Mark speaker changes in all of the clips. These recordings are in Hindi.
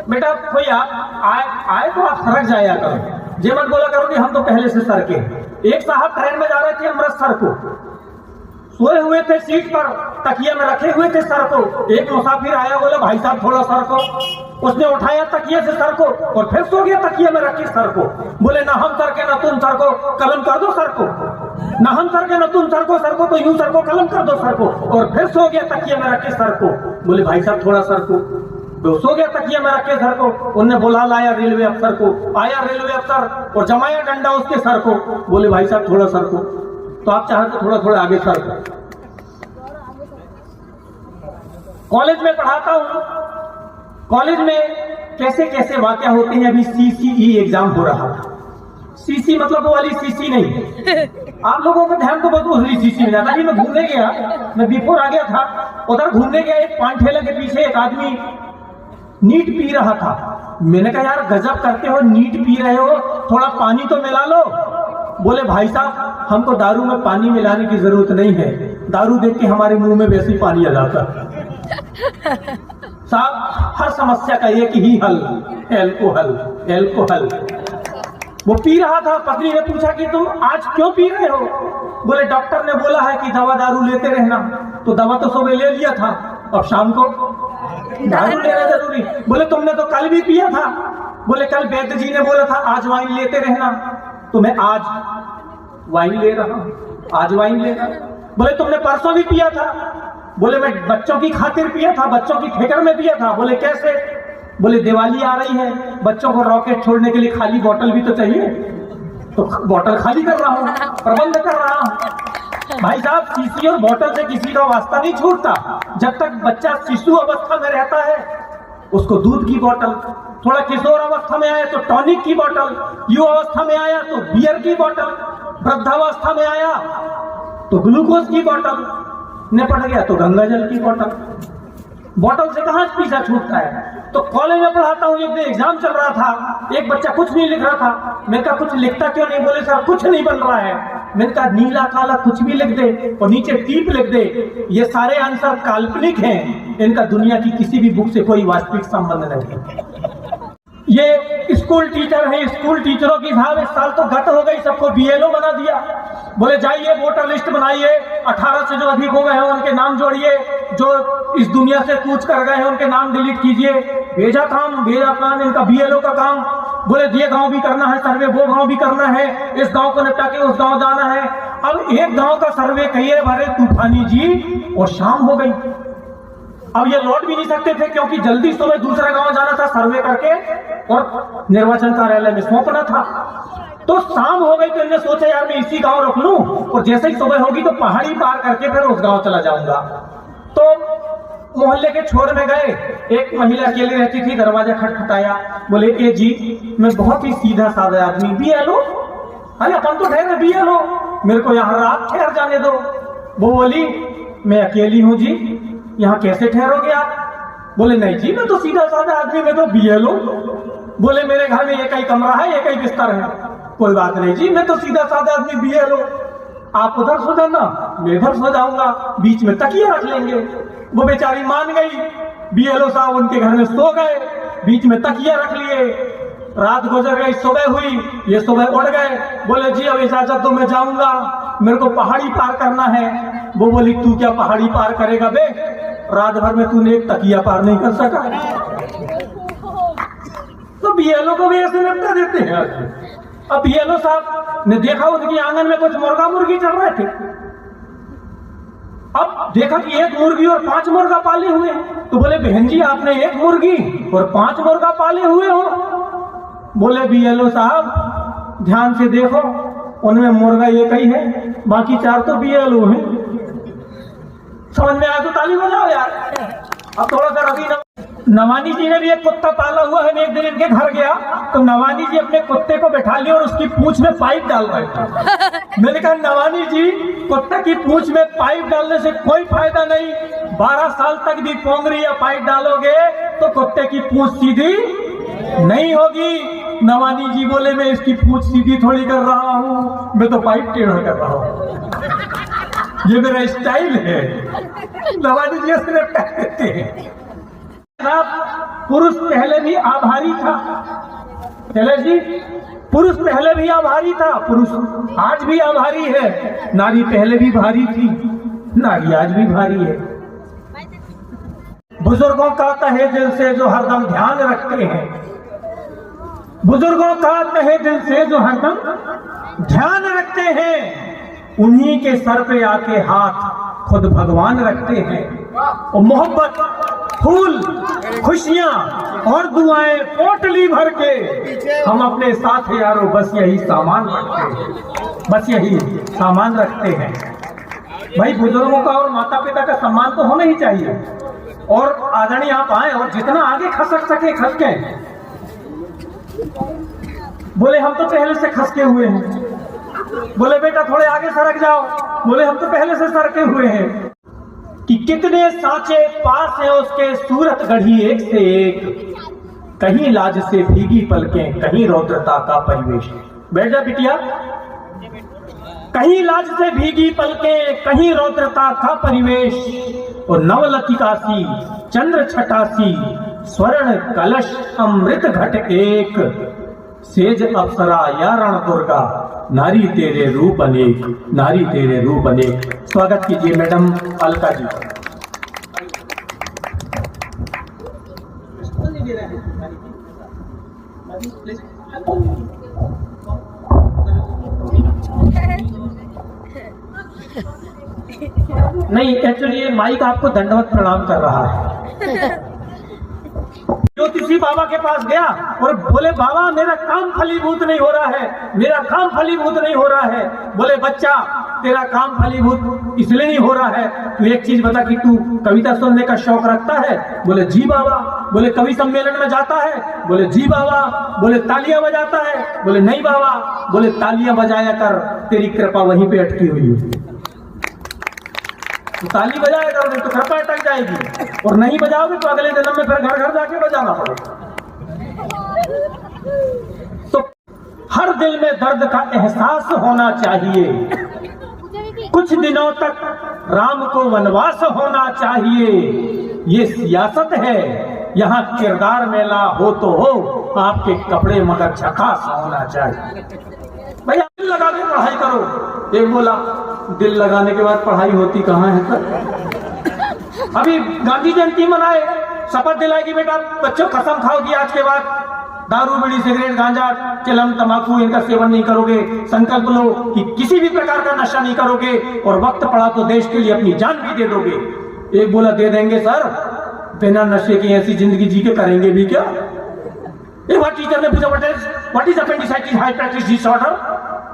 Speaker 1: बेटा कोई आए तो आप सरक जाया करो, जे मत बोला करो कि हम तो पहले से सरके। एक साहब ट्रेन में जा रहे थे अमृतसर को, सोए हुए थे सीट पर, तकिया में रखे हुए थे सर को। एक मुसाफिर आया, बोला भाई साहब थोड़ा सर को। उसने उठाया तकिए से सर को और फिर सो गया तकिया में रखे सर को। बोले ना हम सर के ना तुम सर को, कलम कर दो सर को। ना हम सर के ना तुम सर को तो यूं सर को कलम कर दो सर को। और फिर सो गया तकिया में रखे सर को। बोले भाई साहब थोड़ा सर को। तो सो गया तकिया में रखे सर को। उनने बुला लाया रेलवे अफसर को। आया रेलवे अफसर और जमाया डंडा उसके सर को। बोले भाई साहब थोड़ा सर को। तो आप चाहे तो थोड़ा थोड़ा आगे सर को। कॉलेज में पढ़ाता हूं, कॉलेज में कैसे कैसे वाकया होते हैं। अभी CCE एग्जाम हो रहा था। CC मतलब वो वाली CC नहीं। आप लोगों का ध्यान तो बहुत दूसरी CC में जाता है। मैं घूमने गया, मैं बिफोर आ गया था, उधर घूमने गया, एक पान ठेले के पीछे एक आदमी नीट पी रहा था। मैंने कहा यार गजब करते हो, नीट पी रहे हो, थोड़ा पानी तो मिला लो। बोले भाई साहब हमको दारू में पानी मिलाने की जरूरत नहीं है, दारू देख के हमारे मुंह में वैसे ही पानी आ जाता। साहब हर समस्या का एक ही हल, एल्कोहल। वो पी रहा था। पत्नी ने पूछा कि तुम आज क्यों पी रहे हो? बोले डॉक्टर ने बोला है कि दवा दारू लेते रहना। तो दवा तो सुबह ले लिया था, अब शाम को दारू लेना जरूरी। बोले तुमने तो कल भी पिया था। बोले कल वैद्य जी ने बोला था आज वाइन लेते रहना, तो मैं आज वाइन ले रहा हूं, आज वाइन ले रहा हूं। बोले तुमने परसों भी पिया था। बोले मैं बच्चों की खातिर पिया था, बच्चों की फिक्र में पिया था। बोले कैसे? बोले दिवाली आ रही है, बच्चों को रॉकेट छोड़ने के लिए खाली बोतल भी तो चाहिए, तो बोतल खाली कर रहा हूं, प्रबंध कर रहा हूं। भाई साहब शीशी और बोतल से किसी का वास्ता नहीं छूटता। जब तक बच्चा शिशु अवस्था में रहता है उसको दूध की बोतल, थोड़ा किशोर अवस्था में आया तो टॉनिक की बोतल, युवा अवस्था में आया तो बियर की बोतल, वृद्धावस्था में आया तो ग्लूकोज की बोतल, निपट गया तो गंगा जल की बोतल। बोतल से कहां पीछा छूटता है। तो कॉलेज में पढ़ाता हूं, एक दिन एग्जाम चल रहा था, एक बच्चा कुछ नहीं लिख रहा था। मैंने कहा कुछ लिखता क्यों नहीं? बोले सर कुछ नहीं बन रहा है। मैंने कहा नीला काला कुछ भी लिख दे और नीचे टीप लिख दे, ये सारे आंसर काल्पनिक हैं, इनका दुनिया की किसी भी बुक से कोई वास्तविक संबंध नहीं। ये स्कूल टीचर है, स्कूल टीचरों की साहब इस साल तो गत हो गई, सबको BLO बना दिया। बोले जाइए वोटर लिस्ट बनाइए, 18 से जो अधिक हो गए हैं उनके नाम जोड़िए, जो इस दुनिया से कूच कर गए हैं उनके नाम डिलीट कीजिए। भेजा काम इनका BLO का काम। बोले ये गांव भी करना है सर्वे, वो गांव भी करना है, इस गांव को निपटा के उस गांव जाना है। अब एक गांव का सर्वे कहिए भरे तूफानी जी, और शाम हो गई। अब ये लौट भी नहीं सकते थे क्योंकि जल्दी सुबह दूसरा गांव जाना था सर्वे करके और निर्वाचन कार्यालय में सौंपना था। तो शाम हो गई तो इन्होंने सोचा यार मैं इसी गांव रुक लूं और जैसे ही सुबह होगी तो पहाड़ी पार करके फिर उस गांव चला जाऊंगा। तो मोहल्ले के छोर में गए, एक महिला अकेली रहती थी, दरवाजा खटखटाया। बोले ए जी मैं बहुत ही सीधा साधा आदमी, BLO? अरे अपन तो ठहरे BLO, मेरे को यहाँ रात ठहर जाने दो। वो बोली मैं अकेली हूँ जी, यहाँ कैसे ठहरोगे आप? बोले नहीं जी मैं तो सीधा साधा आदमी, मैं तो BLO। बोले मेरे घर में एक ही कमरा है, एक ही बिस्तर है। कोई बात नहीं जी मैं तो सीधा साधा आदमी BLO, आप उधर सो जाना, मैं इधर सो जाऊंगा, बीच में तकिया रख लेंगे। वो बेचारी मान गई, BLO साहब उनके घर में सो गए, बीच में तकिया रख लिए। रात गुजर गई, सुबह हुई, ये सुबह उठ गए। बोले जी अब इजाजत दो मैं जाऊंगा, मेरे को पहाड़ी पार करना है। वो बोली तू क्या पहाड़ी पार करेगा बे, रात भर में तूने एक तकिया पार नहीं कर सका। तो BLO को भी ऐसे निपटा देते हैं। अब BLO साहब ने देखा उनकी आंगन में कुछ मुर्गा मुर्गी चल रहे थे। अब देखा कि एक मुर्गी और 5 मुर्गा पाले हुए हैं। तो बोले बहन जी आपने एक मुर्गी और 5 मुर्गा पाले हुए हो? बोले BLO साहब ध्यान से देखो, उनमें मुर्गा एक ही है, बाकी 4 तो BLO हैं। समझ में आया तो ताली बजाओ यार। अब थोड़ा सा रवि नवानी जी ने भी एक कुत्ता पाला हुआ है। मैं एक दिन इनके घर गया तो नवानी जी अपने कुत्ते को बैठा लिया और उसकी पूंछ में पाइप डाल रहे थे। मैंने कहा नवानी जी कुत्ते की पूंछ में पाइप डालने से कोई फायदा नहीं, 12 साल तक भी पोंगरी या पाइप डालोगे तो कुत्ते की पूंछ सीधी नहीं होगी। नवानी जी बोले मैं इसकी पूंछ सीधी थोड़ी कर रहा हूँ, मैं तो पाइप टेढ़ा कर रहा हूँ, ये मेरा स्टाइल है। नवानी जी ऐसे देते हैं। पुरुष पहले भी आभारी था। शैलेश जी, पुरुष पहले भी आभारी था, पुरुष आज भी आभारी है। नारी पहले भी भारी थी, नारी आज भी भारी है। बुजुर्गों का तहे दिल से जो हरदम ध्यान रखते हैं, बुजुर्गों का तहे दिल से जो हरदम ध्यान रखते हैं, उन्हीं के सर पे आके हाथ खुद भगवान रखते हैं। और मोहब्बत, फूल, खुशियां और दुआएं पोटली भर के हम अपने साथ यारों बस यही सामान रखते हैं, बस यही सामान रखते हैं। भाई बुजुर्गों का और माता पिता का सम्मान तो होना ही चाहिए। और आदरणीय आप आए और जितना आगे खसक सके खसके। बोले हम तो पहले से खसके हुए हैं। बोले बेटा थोड़े आगे सरक जाओ। बोले हम तो पहले से सरके हुए हैं। कि कितने सांचे पास है उसके, सूरत गढ़ी एक से एक, कहीं लाज से भीगी पलकें, कहीं रौद्रता का परिवेश। बैठ जा बिटिया। कहीं लाज से भीगी पलकें, कहीं रौद्रता का परिवेश, और नवलतिका सी चंद्र छटासी, स्वर्ण कलश अमृत घट एक, सेज अप्सरा या रण दुर्गा, नारी तेरे रूप अनेक, नारी तेरे रूप अनेक। स्वागत कीजिए मैडम अलका जी। नहीं, एक्चुअली ये माइक आपको दंडवत प्रणाम कर रहा है। ज्योतिषी बाबा के पास गया और बोले बाबा मेरा काम फलीभूत नहीं हो रहा है, मेरा काम फलीभूत नहीं हो रहा है। बोले बच्चा तेरा काम फलीभूत इसलिए नहीं हो रहा है, तू एक चीज बता कि तू कविता सुनने का शौक रखता है? बोले जी बाबा। बोले कवि सम्मेलन में जाता है? बोले जी बाबा। बोले तालियां बजाता है? बोले नहीं बाबा। बोले तालियां बजाया कर, तेरी कृपा वहीं पे अटकी हुई है। तो ताली बजाएगा नहीं तो कृपा अटक जाएगी, और नहीं बजाओगे तो अगले जन्म में फिर घर घर जाके बजाना पड़ेगा। तो हर दिल में दर्द का एहसास होना चाहिए। कुछ दिनों तक राम को वनवास होना चाहिए। ये सियासत है, यहाँ किरदार मेला हो तो हो, आपके कपड़े मगर झकास होना चाहिए। भैया दिल लगा के पढ़ाई करो। एक बोला दिल लगाने के बाद पढ़ाई होती कहाँ है सर? अभी गांधी जयंती मनाए, शपथ दिलाएगी बेटा बच्चों कसम खाओगी आज के बाद दारू बीड़ी सिगरेट गांजा चिलम तंबाकू इनका सेवन नहीं करोगे। संकल्प लो कि किसी भी प्रकार का नशा नहीं करोगे, और वक्त पड़ा तो देश के लिए अपनी जान भी दे दोगे। एक बोला दे देंगे सर, बिना नशे की ऐसी जिंदगी जी के करेंगे भी क्या? एक बार टीचर ने पूछा what is appendicitis hypertensive disorder?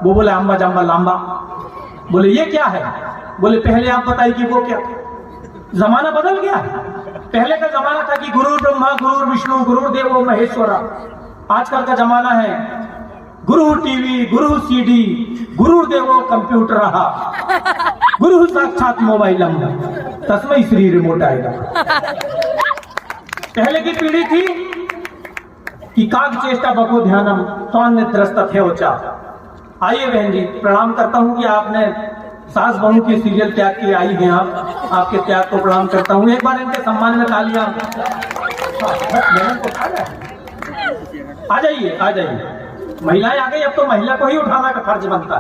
Speaker 1: वो बोले अम्बा जम्बा लांबा। बोले ये क्या है? बोले पहले आप बताइए कि वो क्या। जमाना बदल गया। पहले का जमाना था कि गुरु ब्रह्मा गुरु विष्णु गुरु देवो महेश्वरा। आजकल का जमाना है गुरु टीवी गुरु सीडी गुरु देवो कंप्यूटर, गुरु साक्षात मोबाइल तस्मै श्री रिमोट आएगा। पहले की पीढ़ी थी कि काग चेष्टा बको ध्यानम स्वान निद्रस्त थे। आइए बहन जी, प्रणाम करता हूं कि आपने सास बहू के सीरियल त्याग के आई हैं। आप आपके त्याग को प्रणाम करता हूं। एक बार इनके सम्मान में तालियां। आ जाइए आ जाइए, महिलाएं आ गई, अब तो महिला को ही उठाना का फर्ज बनता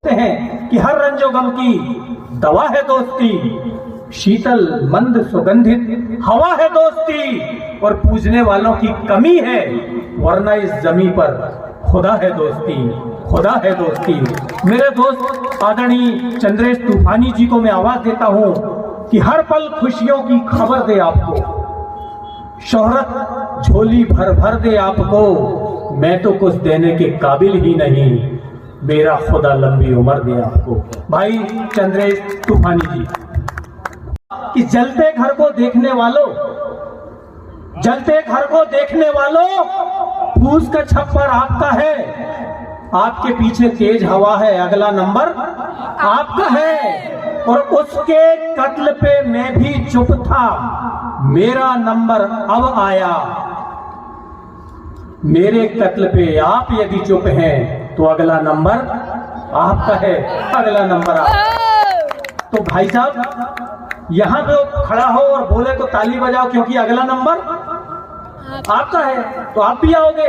Speaker 1: है। कि हर रंजो गम की दवा है दोस्ती, शीतल मंद सुगंधित हवा है दोस्ती, और पूजने वालों की कमी है, वरना इस जमी पर खुदा है दोस्ती, खुदा है दोस्ती। मेरे दोस्त आदरणीय चंद्रेश तूफानी जी को मैं आवाज देता हूं कि हर पल खुशियों की खबर दे आपको, शोहरत झोली भर भर दे आपको। मैं तो कुछ देने के काबिल ही नहीं, मेरा खुदा लंबी उम्र दे आपको। भाई चंद्रेश तूफानी जी। कि जलते घर को देखने वालों, जलते घर को देखने वालों, फूस का छप्पर आपका है, आपके पीछे तेज हवा है, अगला नंबर आपका है। और उसके कत्ल पे मैं भी चुप था, मेरा नंबर अब आया। मेरे कत्ल पे आप यदि चुप हैं तो अगला नंबर आपका है, अगला नंबर आपका। तो भाई साहब यहाँ पे खड़ा हो और बोले तो ताली बजाओ, क्योंकि अगला नंबर आपका है तो आप भी आओगे,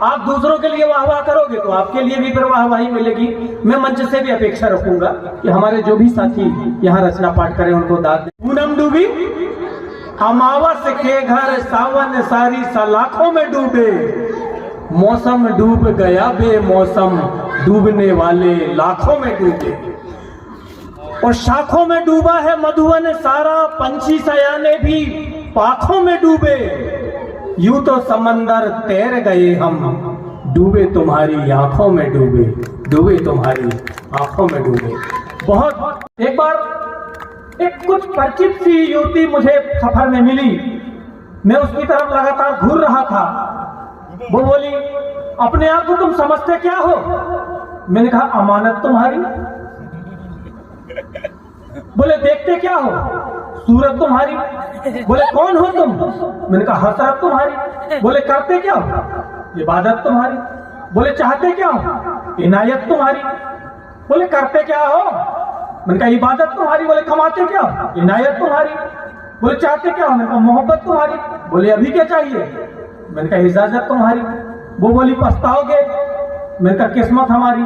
Speaker 1: आप दूसरों के लिए वाहवाह करोगे तो आपके लिए भी फिर वाहवाही मिलेगी। मैं मंच से भी अपेक्षा रखूंगा कि हमारे जो भी साथी यहाँ रचना पाठ करें उनको दाद दें। पूनम डूबी अमावस के घर सावन सारी सलाखों में डूबे, मौसम डूब गया बेमौसम डूबने वाले लाखों में डूबे। और शाखों में डूबा है मधुवन सारा, पंछी सयाने भी पाखों में डूबे। यूं तो समंदर तैर गए हम, डूबे तुम्हारी आंखों में डूबे, डूबे तुम्हारी आंखों में डूबे। बहुत एक बार एक कुछ परिचित सी युवती मुझे सफर में मिली, मैं उसकी तरफ लगातार घूर रहा था। वो बोली, अपने आप को तुम समझते क्या हो? मैंने कहा, अमानत तुम्हारी। बोले, देखते क्या हो? सूरत तुम्हारी। बोले, कौन हो तुम? मैंने कहा, हसरत तुम्हारी। बोले, करते क्या हो? इबादत तुम्हारी। बोले, चाहते क्या हो? इनायत तुम्हारी। बोले, करते क्या हो? मैंने कहा, इबादत तुम्हारी। बोले, कमाते क्या हो? इनायत तुम्हारी। बोले, चाहते क्या हो? मैंने कहा, मोहब्बत तुम्हारी। बोले, अभी क्या चाहिए? मैंने कहा, इजाजत तुम्हारी। वो बोली, पछताओगे? मैंने कहा, किस्मत हमारी।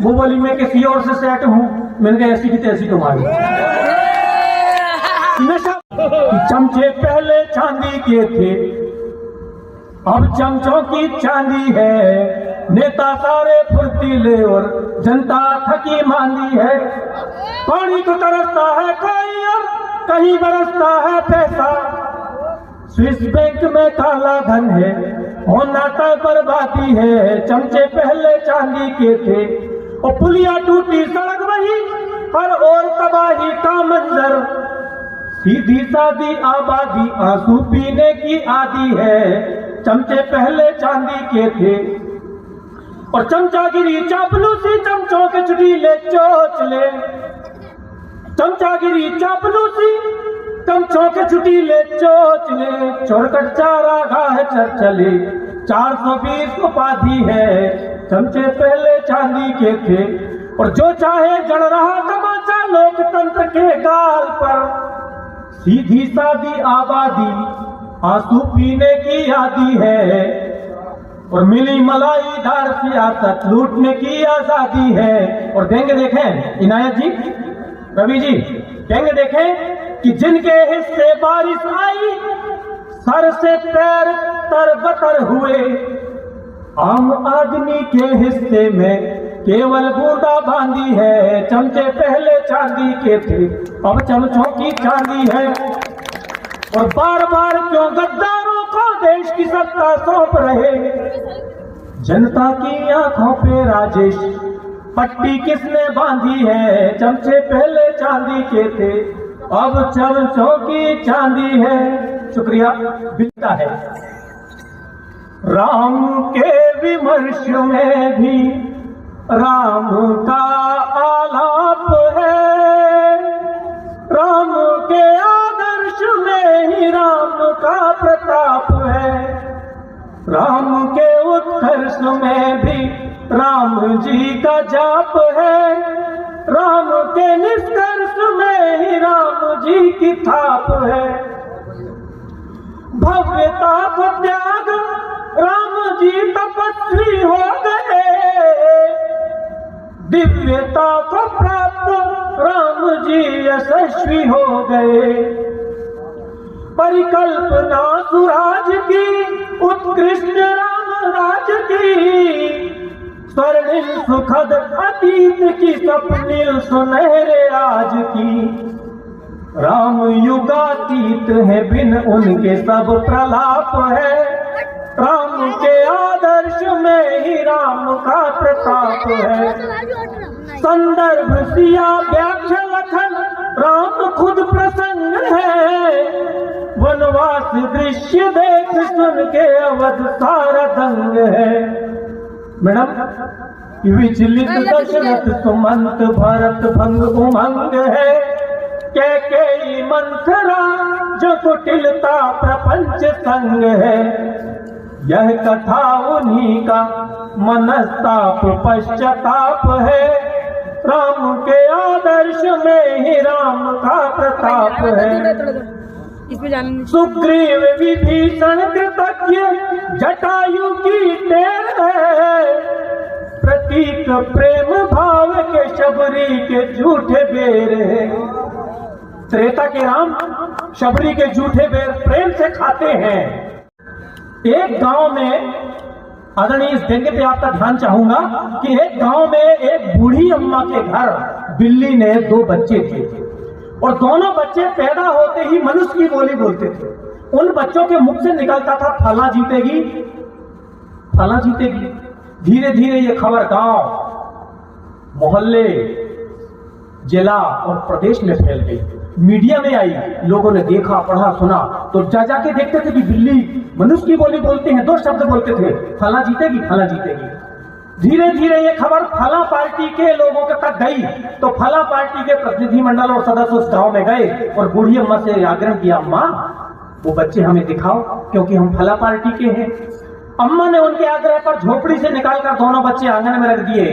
Speaker 1: वो बोली, मैं किसी और से सेट हूं। मैंने कहा, ऐसी की तैसी तुम्हारी। नशा चमचे पहले चांदी के थे, अब चमचों की चांदी है। नेता सारे फुर्तीले और जनता थकी मांदी है। पानी को तरसता है कोई और कहीं बरसता है पैसा। स्विस बैंक में काला धन है और नाता बर्बादी है। चमचे पहले चांदी के थे और पुलिया टूटी सड़क वही, हर और तबाही का मंजर। सीधी सादी आबादी आंसू पीने की आदी है। चमचे पहले चांदी के थे और चमचागिरी चापलूसी चमचों के चुटीले चोचले। चमचागिरी चापलूसी चमचों के चुटीले चोचले। चोरकट चारा गाह चले 420 उपाधि है। चमचे पहले चांदी के थे और जो चाहे जड़ रहा तमाचा लोकतंत्र के गाल पर। सीधी सादी आबादी आंसू पीने की आदी है और मिली मलाई दार सियासत लूटने की आजादी है। और देंगे देखें इनायत जी, रवि जी, देंगे देखें कि जिनके हिस्से बारिश आई सर से पैर तरबतर हुए। आम आदमी के हिस्से में केवल बूंदा बांदी है। चमचे पहले चांदी के थे अब चमचों की चांदी है। और बार बार क्यों गद्दारों को देश की सत्ता सौंप रहे। जनता की आंखों पे राजेश पट्टी किसने बांधी है। चमचे पहले चांदी के थे अब चमचों की चांदी है। शुक्रिया। बिकता है राम के विमर्श में भी राम का आलाप है। राम के आदर्श में ही राम का प्रताप है। राम के उत्कर्ष में भी राम जी का जाप है। राम के निष्कर्ष में ही राम जी की थाप है। भव्यता को त्याग राम जी तपस्वी हो गए। दिव्यता को प्राप्त राम जी यशस्वी हो गए। परिकल्पना सुराज की उत्कृष्ट राम राज की। स्वर्णिम सुखद अतीत की सपनिल सुनहरे आज की। राम युगातीत है बिन उनके सब प्रलाप है। राम के आदर्श में ही राम का प्रताप है। संदर्भ सिया व्याख्या लखन राम खुद प्रसन्न है। वनवास दृश्य देख सुन के अवध सारा दंग है। मैडम विचलित दशरथ सुमंत भरत भंग उमंग है। कैकेयी मंथरा जो कुटिलता प्रपंच संग है। यह कथा उन्हीं का मनस्ताप पश्चाताप है। राम के आदर्श में ही राम का प्रताप है।
Speaker 2: इसमें जाने
Speaker 1: सुग्रीव विभीषण कृतज्ञ जटायु की टेर है, प्रतीक प्रेम भाव के शबरी के झूठे बेर है। त्रेता के राम शबरी के झूठे बेर प्रेम से खाते हैं। एक गांव में, आदरणीय इस व्यंग्य पे आपका ध्यान चाहूंगा कि एक गांव में एक बूढ़ी अम्मा के घर बिल्ली ने 2 बच्चे थे और दोनों बच्चे पैदा होते ही मनुष्य की बोली बोलते थे। उन बच्चों के मुख से निकलता था फला जीतेगी, फला जीतेगी। धीरे धीरे ये खबर गांव, मोहल्ले, जिला और प्रदेश में फैल गई, मीडिया में आई। लोगों ने देखा, पढ़ा, सुना तो जा जाके देखते थे कि बिल्ली मनुष्य की बोली बोलते हैं, 2 शब्द बोलते थे, फला जीतेगी, फला जीतेगी। धीरे धीरे ये खबर फला पार्टी के लोगों के तक गई तो फला पार्टी के प्रतिनिधिमंडल और सदस्य उस गांव में गए और बूढ़ी अम्मा से आग्रह किया, अम्मा वो बच्चे हमें दिखाओ क्योंकि हम फला पार्टी के हैं। अम्मा ने उनके आग्रह पर झोपड़ी से निकालकर दोनों बच्चे आंगन में रख दिए।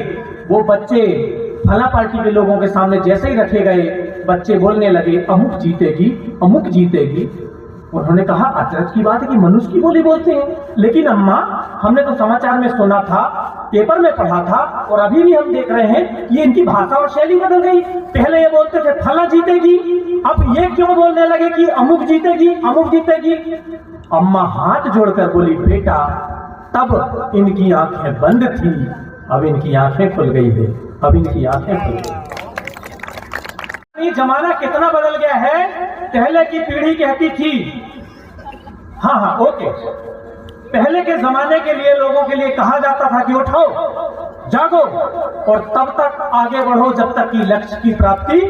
Speaker 1: वो बच्चे फला पार्टी के लोगों के सामने जैसे ही रखे गए, बच्चे बोलने लगे, अमुक जीतेगी, अमुक जीतेगी। उन्होंने कहा, अचरज की बात है कि मनुष्य की बोली बोलते हैं, लेकिन अम्मा हमने तो समाचार में सुना था, पेपर में पढ़ा था और अभी भी हम देख रहे हैं कि इनकी भाषा और शैली बदल गई। पहले ये बोलते थे फला जीतेगी, अब ये क्यों बोलने लगे कि अमुक जीतेगी, अमुक जीतेगी। अम्मा हाथ जोड़कर बोली, बेटा तब इनकी आंखें बंद थी, अब इनकी आंखें खुल गई है, अब इनकी आंखें खुल गई। जमाना कितना बदल गया है। पहले की पीढ़ी कहती थी, हाँ ओके, पहले के जमाने के लिए लोगों के लिए कहा जाता था कि उठो, जागो और तब तक आगे बढ़ो जब तक कि लक्ष्य की प्राप्ति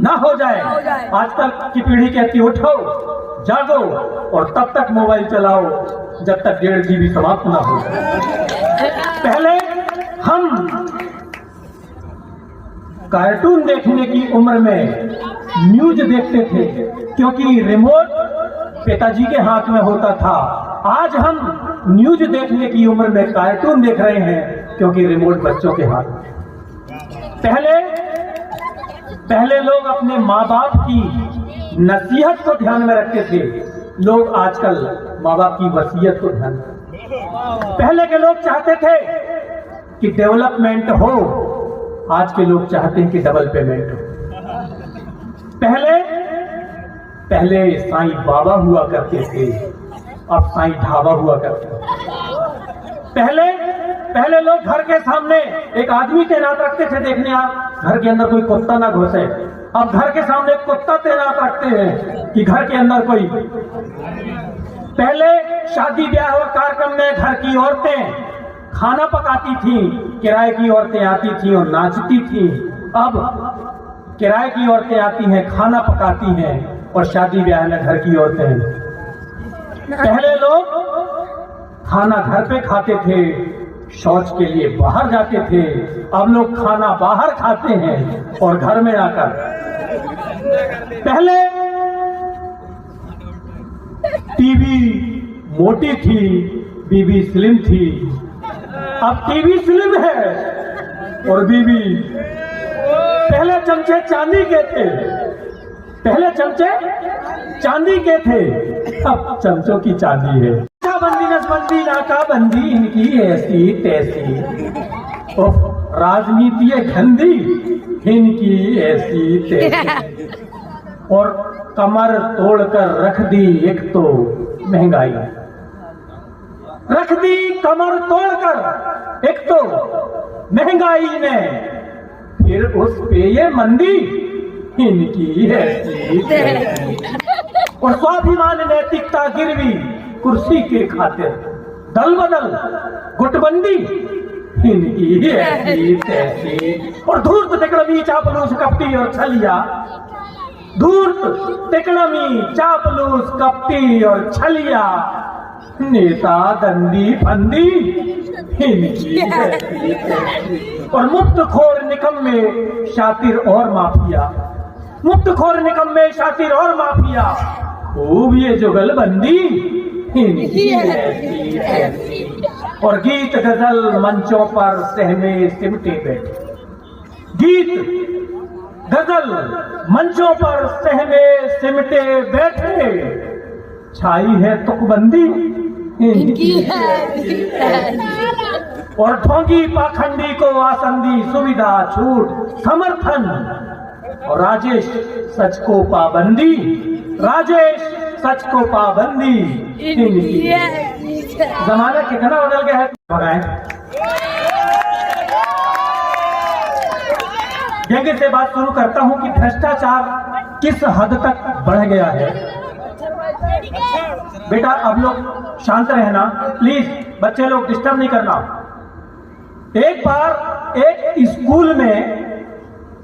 Speaker 1: ना हो जाए। आजकल की पीढ़ी कहती, उठो, जागो और तब तक मोबाइल चलाओ जब तक 1.5 GB समाप्त ना हो जाए। पहले हम कार्टून देखने की उम्र में न्यूज देखते थे क्योंकि रिमोट पिताजी के हाथ में होता था। आज हम न्यूज देखने की उम्र में कार्टून देख रहे हैं क्योंकि रिमोट बच्चों के हाथ में। पहले लोग अपने माँ बाप की नसीहत को ध्यान में रखते थे, लोग आजकल माँ बाप की वसीयत को ध्यान में। पहले के लोग चाहते थे कि डेवलपमेंट हो, आज के लोग चाहते हैं कि डबल पेमेंट हो। पहले साईं बाबा हुआ करते थे, अब साईं ढाबा हुआ करते हैं। पहले लोग घर के सामने एक आदमी तैनात रखते थे, देखने आप घर के अंदर कोई कुत्ता ना घुसे। अब घर के सामने एक कुत्ता तैनात रखते हैं कि घर के अंदर कोई। पहले शादी ब्याह और कार्यक्रम में घर की औरतें खाना पकाती थी, किराए की औरतें आती थी और नाचती थी। अब किराए की औरतें आती हैं, खाना पकाती हैं और शादी ब्याह में घर की औरतें। पहले लोग खाना घर पे खाते थे, शौच के लिए बाहर जाते थे, अब लोग खाना बाहर खाते हैं और घर में आकर। पहले टीवी मोटी थी, बीबी स्लिम थी, अब टीवी स्लिम है और बीबी। पहले चमचे चांदी के थे, अब चमचों की चांदी है। नाकाबंदी नसबंदी नाकाबंदी इनकी ऐसी तैसी, राजनीति गंदी इनकी ऐसी तैसी, और कमर तोड़कर रख दी एक तो महंगाई, रख दी कमर तोड़कर एक तो महंगाई ने, फिर उस पे ये मंदी इनकी ऐसी तैसी, और स्वाभिमान नैतिकता गिरवी कुर्सी के खातिर, दल बदल गुटबंदी इनकी ऐसी तैसी, और धूर्त तिकड़मी चापलूस कपटी और छलिया, धूर्त तिकड़मी चापलूस कपटी और छलिया, नेता दंदी फंदी इनकी ऐसी तैसी, और मुफ्तखोर निकम्मे शातिर और माफिया, मुफ्तखोर निकम्मे शातिर और माफिया, खूब ये जुगलबंदी इनकी ऐसी तैसी, और गीत गजल मंचों पर सहमे सिमटे बैठे, गीत गजल मंचों पर सहमे सिमटे बैठे, छाई है तुकबंदी इनकी और ठोंगी पाखंडी को आसंदी, सुविधा छूट समर्थन और राजेश सच को पाबंदी, राजेश सच को पाबंदी इनकी। जमाना कितना बदल गया है, भगाएं। व्यंग्य से बात शुरू करता हूं कि भ्रष्टाचार किस हद तक बढ़ गया है। बेटा अब लोग शांत रहना प्लीज, बच्चे लोग डिस्टर्ब नहीं करना। एक बार एक स्कूल में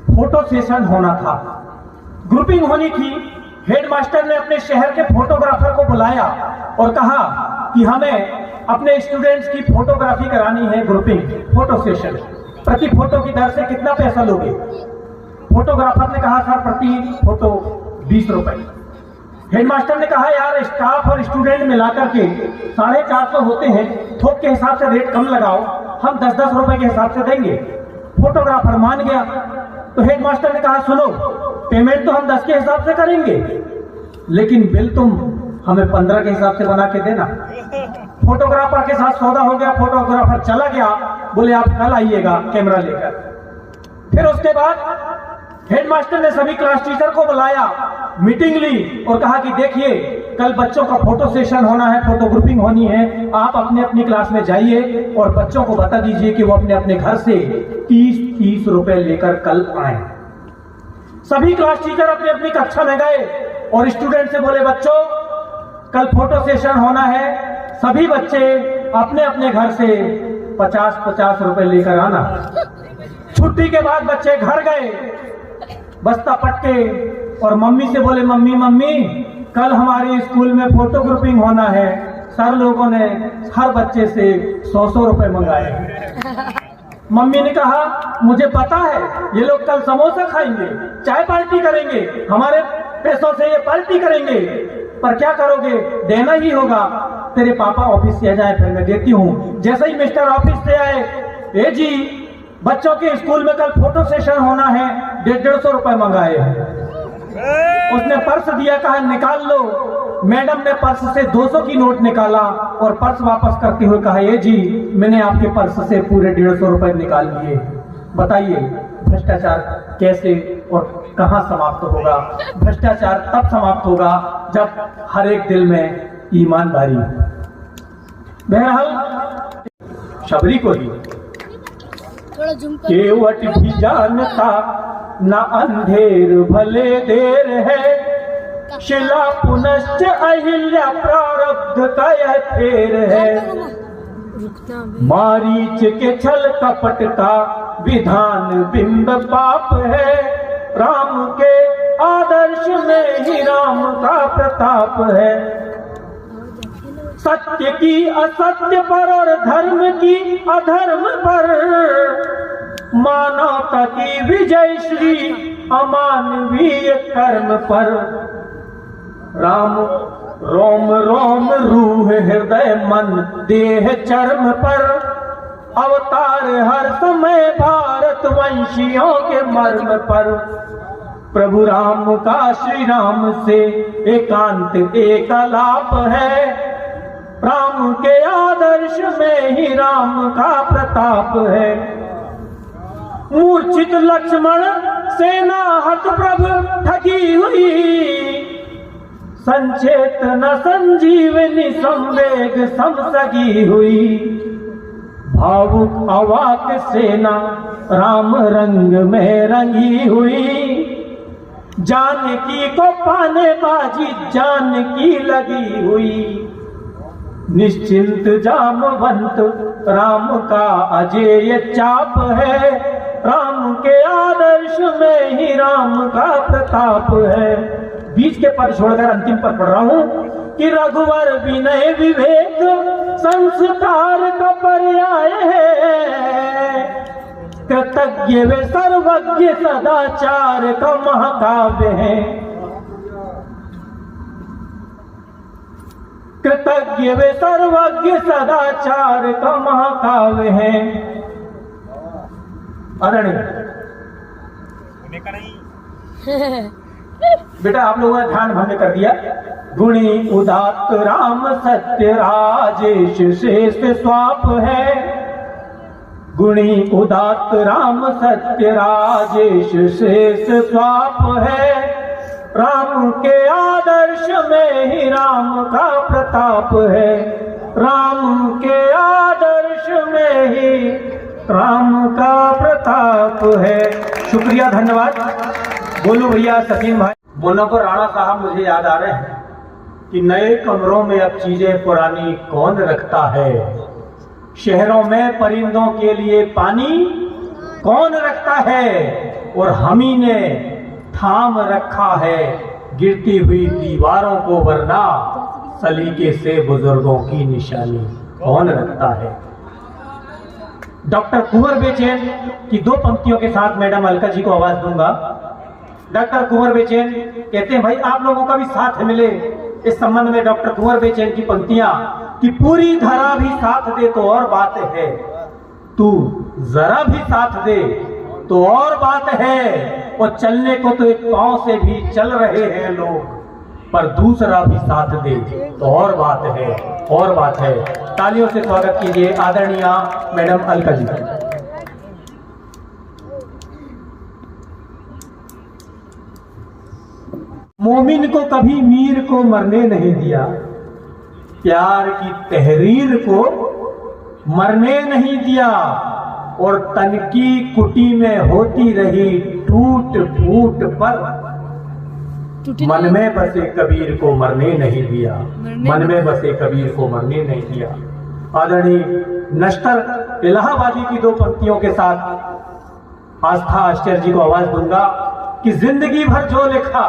Speaker 1: फोटो सेशन होना था, ग्रुपिंग होनी थी। हेडमास्टर ने अपने शहर के फोटोग्राफर को बुलाया और कहा कि हमें अपने स्टूडेंट्स की फोटोग्राफी करानी है, ग्रुपिंग फोटो सेशन। प्रति फोटो की दर से कितना पैसा लोगे? फोटोग्राफर ने कहा सर प्रति फोटो 20 रुपए। हेडमास्टर ने कहा यार स्टाफ और स्टूडेंट मिलाकर के 450 होते हैं, थोक के हिसाब से रेट कम लगाओ, हम 10-10 रुपए के हिसाब से देंगे। फोटोग्राफर मान गया। तो हेडमास्टर ने कहा सुनो, पेमेंट तो हम 10 के हिसाब से करेंगे, लेकिन बिल तुम हमें 15 के हिसाब से बना के देना। फोटोग्राफर के साथ सौदा हो गया, फोटोग्राफर चला गया, बोले आप कल आइएगा कैमरा लेकर। फिर उसके बाद हेडमास्टर ने सभी क्लास टीचर को बुलाया, मीटिंग ली और कहा कि देखिए कल बच्चों का फोटो सेशन होना है, फोटो ग्रुपिंग होनी है, आप अपने अपनी क्लास में जाइए और बच्चों को बता दीजिए कि वो अपने अपने घर से 30-30 रुपए लेकर कल आए। सभी क्लास टीचर अपनी अपनी कक्षा में गए और स्टूडेंट से बोले बच्चों कल फोटो सेशन होना है, सभी बच्चे अपने अपने घर से 50-50 रुपए लेकर आना। छुट्टी के बाद बच्चे घर गए, बस्ता पटके और मम्मी से बोले मम्मी मम्मी कल हमारे स्कूल में फोटो ग्रुपिंग होना है, सर लोगों ने हर बच्चे से 100-100 रुपए मंगाए। मम्मी ने कहा मुझे पता है ये लोग कल समोसा खाएंगे, चाय पार्टी करेंगे, हमारे पैसों से ये पार्टी करेंगे, पर क्या करोगे, देना ही होगा। तेरे पापा ऑफिस से आ जाए फिर मैं देती हूँ। जैसे ही मिस्टर ऑफिस से आए, ए जी बच्चों के स्कूल में कल फोटो सेशन होना है, 150 रुपए मंगाए। उसने पर्स दिया, कहा निकाल लो। मैडम ने पर्स से 200 की नोट निकाला और पर्स वापस करते हुए कहा ये जी मैंने आपके पर्स से पूरे 150 रुपए निकाल लिए। बताइए भ्रष्टाचार कैसे और कहां समाप्त होगा? भ्रष्टाचार तब समाप्त होगा जब हर एक दिल में ईमानदारी। बहरहाल शबरी को ही केवट भी जानता न अंधेर भले देर है, शिला पुनश्च अहिल्या प्रारब्ध का यह फेर है। मारीच के छल कपट का विधान बिंब पाप है, राम के आदर्श में ही राम का प्रताप है। सत्य की असत्य पर और धर्म की अधर्म पर, मानवता की विजय श्री अमानवीय कर्म पर। राम रोम रोम रूह हृदय मन देह चर्म पर, अवतार हर समय भारत वंशियों के मर्म पर। प्रभु राम का श्री राम से एकांत एकलाप है, राम के आदर्श में ही राम का प्रताप है। मूर्छित लक्ष्मण सेना हत प्रभु ठगी हुई, संचेतना संजीवनी संवेग समसगी हुई। भावुक अवाक सेना राम रंग में रंगी हुई, जानकी को पाने बाजी जानकी लगी हुई। निश्चिंत जामवंत राम का अजेय चाप है, राम के आदर्श में ही राम का प्रताप है। बीच के पद छोड़कर अंतिम पद पढ़ रहा हूं कि रघुवर विनय विवेक संस्कार का पर्याय है, कृतज्ञ वे सर्वज्ञ सदाचार का महाकाव्य है। कृतज्ञ वे सर्वज्ञ सदाचार का महाकाव्य है। अरण्य बेटा आप लोगों ने ध्यान भंग कर दिया। गुणी उदात्त राम सत्य राजेश श्रेष्ठ स्वाप है। गुणी उदात्त राम सत्य राजेश श्रेष्ठ स्वाप है। राम के आदर्श में ही राम का प्रताप है। राम के आदर्श में ही राम का प्रताप है। शुक्रिया, धन्यवाद। बोलो भैया सचिन भाई। मुन्नापुर राणा साहब मुझे याद आ रहे हैं कि नए कमरों में अब चीजें पुरानी कौन रखता है। शहरों में परिंदों के लिए पानी कौन रखता है, और हम ही ने थाम रखा है गिरती हुई दीवारों को, वरना सलीके से बुजुर्गों की निशानी कौन रखता है। डॉक्टर कुंवर बेचैन की दो पंक्तियों के साथ मैडम अलका जी को आवाज दूंगा। डॉक्टर कुंवर बेचैन कहते हैं, भाई आप लोगों का भी साथ मिले इस संबंध में। डॉक्टर कुंवर बेचैन की पंक्तियां कि पूरी धरा भी साथ दे तो और बात है, तू जरा भी साथ दे तो और बात है। और चलने को तो एक पांव से भी चल रहे हैं लोग, पर दूसरा भी साथ दे तो और बात है, और बात है। तालियों से स्वागत कीजिए आदरणीय मैडम अलका जी। मोमिन को कभी मीर को मरने नहीं दिया, प्यार की तहरीर को मरने नहीं दिया, और तन की कुटी में होती रही टूट फूट पर मन में बसे कबीर को मरने नहीं दिया। मन में बसे कबीर को मरने नहीं दिया। आदरणीय नश्तर इलाहाबादी की दो पंक्तियों के साथ आस्था आश्चर्य जी को आवाज दूंगा कि जिंदगी भर जो लिखा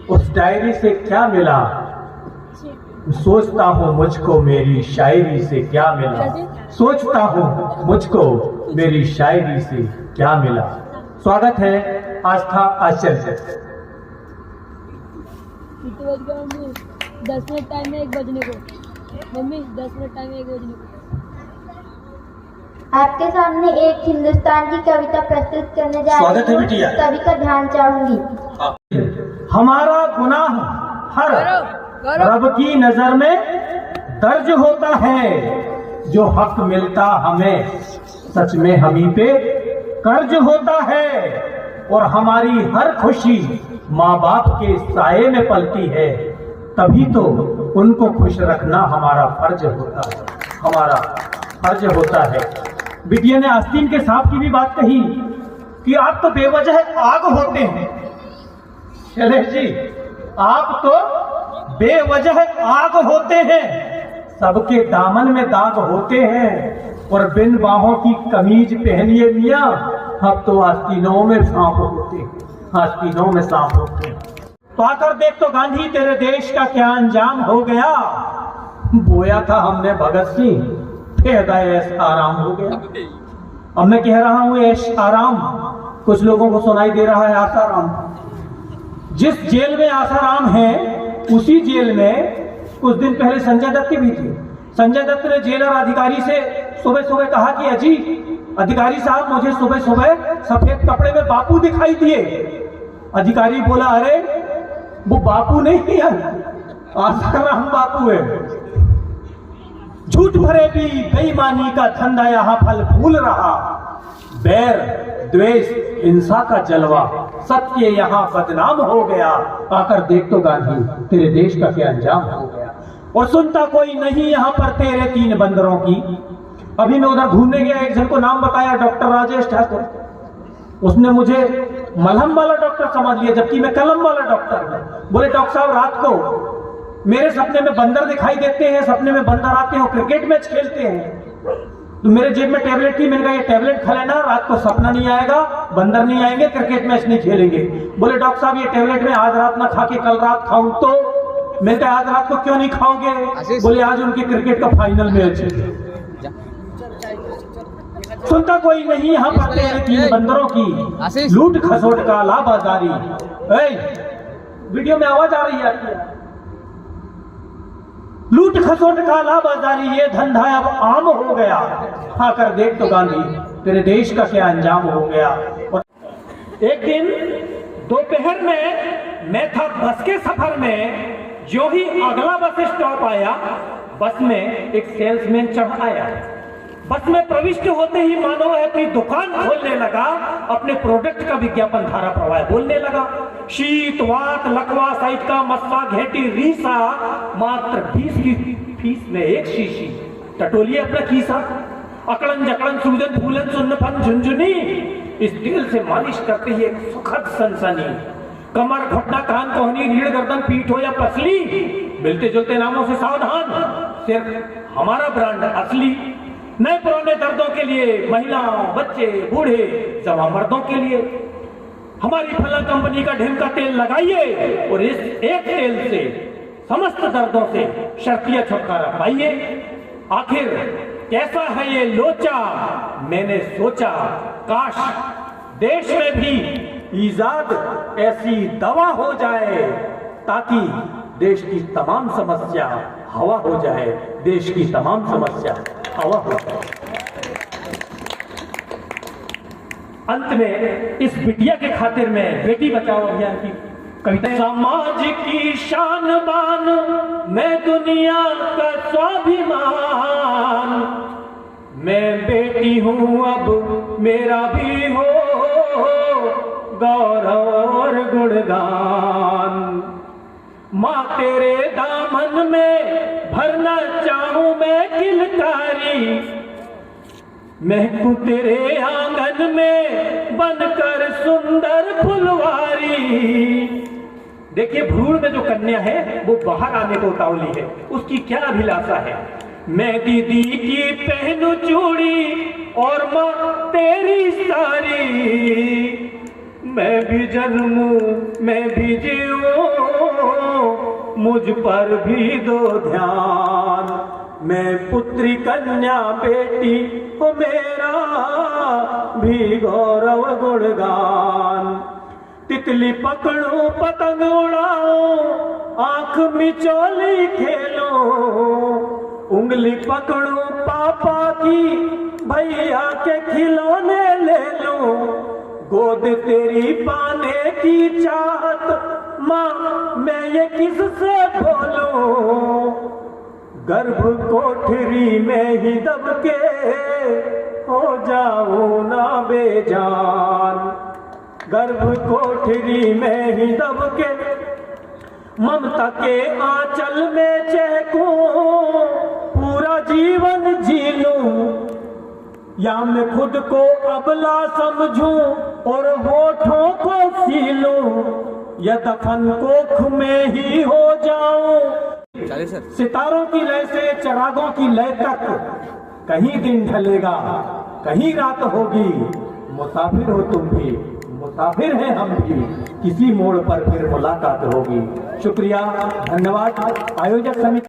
Speaker 1: उस डायरी से क्या मिला, सोचता हूँ मुझको मेरी शायरी से क्या मिला। सोचता हूँ मुझको मेरी शायरी से क्या मिला। स्वागत है आस्था आश्चर्य से।
Speaker 2: 10 मिनट टाइम है 1 बजने को। मम्मी 10 मिनट टाइम है 1 बजने को।
Speaker 3: आपके सामने एक हिंदुस्तान की कविता प्रस्तुत करने जा
Speaker 1: स्वागत है बिटिया।
Speaker 3: सभी का ध्यान चाहूंगी।
Speaker 1: हमारा गुनाह हर रब की नजर में दर्ज होता है। जो हक मिलता हमें सच में हमी पे कर्ज होता है। और हमारी हर खुशी माँ बाप के साये में पलती है। तभी तो उनको खुश रखना हमारा फर्ज होता है, हमारा फर्ज होता है। बिटिया ने आस्तीन के सांप की भी बात कही कि आप तो बेवजह आग होते हैं। शैलेश जी, आप तो बेवजह आग होते हैं। सबके दामन में दाग होते हैं। और बिन बाहों की कमीज पहनिए मियाँ, अब तो आस्तीनों में सांप होते हैं, आस्तीनों में सांप होते हैं। तो आकर देख तो गांधी तेरे देश का क्या अंजाम हो गया। बोया था हमने भगत सिंह, फिर ऐश आराम हो गया। अब मैं कह रहा हूं ऐश आराम, कुछ लोगों को सुनाई दे रहा है आसाराम। जिस जेल में आसाराम है उसी जेल में कुछ दिन पहले संजय दत्त भी थे। संजय दत्त ने जेलर अधिकारी से सुबह सुबह कहा कि अजी अधिकारी साहब, मुझे सुबह सुबह सफेद कपड़े में बापू दिखाई दिए। अधिकारी बोला, अरे वो बापू नहीं है, आसाराम बापू है। झूठ भरे भी बेईमानी का धंधा यहाँ फल फूल रहा। बैर द्वेष हिंसा का जलवा, सत्य यहाँ बदनाम हो गया। आकर देख तो गांधी तेरे देश का क्या अंजाम हो गया। और सुनता कोई नहीं यहाँ पर तेरे 3 बंदरों की। अभी मैं उधर घूमने गया, एक जन को नाम बताया डॉक्टर राजेश ठाकुर। उसने मुझे मलहम वाला डॉक्टर समझ लिया, जबकि मैं कलम वाला डॉक्टर हूं। बोले डॉक्टर साहब, रात को मेरे सपने में बंदर दिखाई देते हैं, सपने में बंदर आते हैं, क्रिकेट मैच खेलते हैं। तो मेरे जेब में टैबलेट थी, मैंने कहा ये टैबलेट खा लेना, रात को सपना नहीं आएगा, बंदर नहीं आएंगे, क्रिकेट मैच नहीं खेलेंगे। बोले डॉक्टर साहब, ये टैबलेट में आज रात ना खा के कल रात खाऊं तो? मैं कहा आज रात को क्यों नहीं खाओगे? बोले आज उनकी क्रिकेट का फाइनल मैच है। सुनता कोई नहीं यहाँ पर तेरे 3 बंदरों की लूट खसोट का लाबाजारी। वीडियो में आवाज आ रही है आपकी? लूट खसोट का लाबाजारी, ये धंधा अब आम हो गया। आकर देख तो गांधी तेरे देश का क्या अंजाम हो गया। एक दिन दोपहर में मैं था बस के सफर में, जो ही अगला बस स्टॉप आया, बस में एक सेल्समैन चढ़ आया। बस में प्रविष्ट होते ही मानो वह अपनी दुकान खोलने लगा, अपने प्रोडक्ट का विज्ञापन धारा प्रवाह बोलने लगा। शीत, वात, लकवा, साइटिका, मस्सा, घेटी, रीसा, मात्र 20 की फीस में एक शीशी। टटोलिए अपना कीसा, अकड़न जकड़न, सूजन, फूलन, सुन्न, फन, झुंझुनी, इस तेल से मालिश करते ही एक सुखद सनसनी। कमर, घुटना, कान, कोहनी, रीढ़, गर्दन, पीठ हो या पसली, मिलते जुलते नामों से सावधान, सिर्फ हमारा ब्रांड असली। नए पुराने दर्दों के लिए, महिलाओं, बच्चे, बूढ़े, जवां मर्दों के लिए हमारी फला कंपनी का ढेमका तेल लगाइए और इस एक तेल से समस्त दर्दों से शर्तिया छुटकारा पाइए। आखिर कैसा है ये लोचा, मैंने सोचा काश देश में भी ईजाद ऐसी दवा हो जाए, ताकि देश की तमाम समस्या हवा हो जाए, देश की तमाम समस्या हवा हो जाए। अंत में इस बिटिया के खातिर में बेटी बचाओ अभियान की कविता। समाज की शान बान, मैं दुनिया का स्वाभिमान, मैं बेटी हूँ अब मेरा भी हो गौरव और गुणगान। माँ तेरे दामन में भरना चाहूं मैं किलकारी, महकूं तेरे आंगन में बनकर सुंदर फुलवारी। देखिए भ्रूण में जो कन्या है वो बाहर आने को उतावली है, उसकी क्या अभिलाषा है। मैं दीदी की पहनूं चूड़ी और माँ तेरी सारी, मैं भी जन्मूं मैं भी जीऊं, मुझ पर भी दो ध्यान। मैं पुत्री कन्या बेटी हो मेरा भी गौरव गुणगान। तितली पकड़ूं पतंग उड़ाऊं, आंख मिचौली खेलूं, उंगली पकड़ूं पापा की भैया के खिलौने ले लूं। गोद तेरी पाने की चाहत माँ मैं ये किससे बोलूं। गर्भ कोठरी में ही दब के हो जाऊं ना बेजान। गर्भ कोठरी में ही दब के ममता के आंचल में चहकूं, पूरा जीवन जी लूं। या मैं खुद को अबला समझूं और होठों को सीलूं, या दफन कोख में ही हो जाऊं। सितारों की लय से चरागों की लय तक कहीं दिन ढलेगा कहीं रात होगी। मुसाफिर हो तुम भी, मुसाफिर हैं हम भी, किसी मोड़ पर फिर मुलाकात होगी। शुक्रिया, धन्यवाद। आयोजक समिति